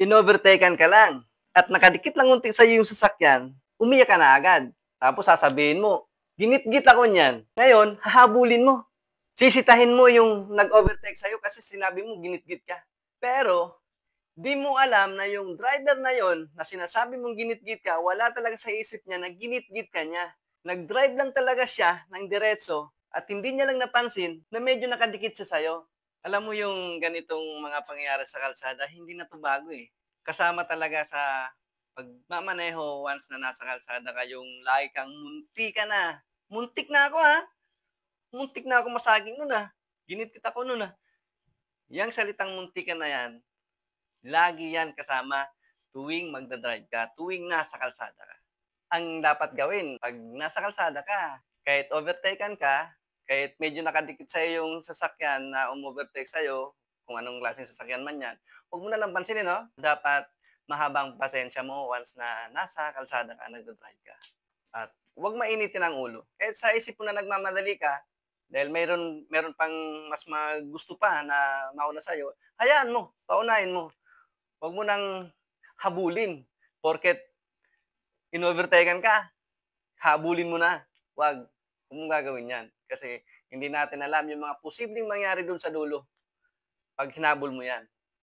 in-overtaken ka lang at nakadikit lang unti sa'yo yung sasakyan, umiyak ka na agad. Tapos sasabihin mo, "Ginit-git ako niyan." Ngayon, hahabulin mo. Sisitahin mo yung nag-overtake sa'yo kasi sinabi mo ginit-git ka. Pero, di mo alam na yung driver na yon na sinasabi mong ginit-git ka, wala talaga sa isip niya na ginit-git ka niya. Nag-drive lang talaga siya ng diretso at hindi niya lang napansin na medyo nakadikit siya sa'yo. Alam mo yung ganitong mga pangyayari sa kalsada, hindi na 'to bago, eh. Kasama talaga sa pagmamaneho once na nasa kalsada ka yung lagi kang munti ka na. Muntik na ako, muntik na ako masaging nun, ginit-git ako nun, Yang salitang muntik ka na yan, lagi yan kasama tuwing magda-drive ka, tuwing nasa kalsada ka. Ang dapat gawin 'pag nasa kalsada ka, kahit overtaken ka, kahit medyo nakadikit sa'yo yung sasakyan na umovertake sa'yo, kung anong klaseng sasakyan man 'yan, huwag mo na lang pansinin 'no. Dapat mahabang pasensya mo once na nasa kalsada ka, nagda-drive ka. At huwag mainitin ang ulo. Kahit sa isip mo na nagmamadali ka, dahil meron meron pang mas gusto pa na mauna sa'yo, hayaan mo, paunahin mo. Huwag mo nang habulin porket in-overtaken ka, habulin mo na. Huwag mong gagawin 'yan. Kasi hindi natin alam yung mga posibleng mangyari dun sa dulo 'pag hinabol mo 'yan.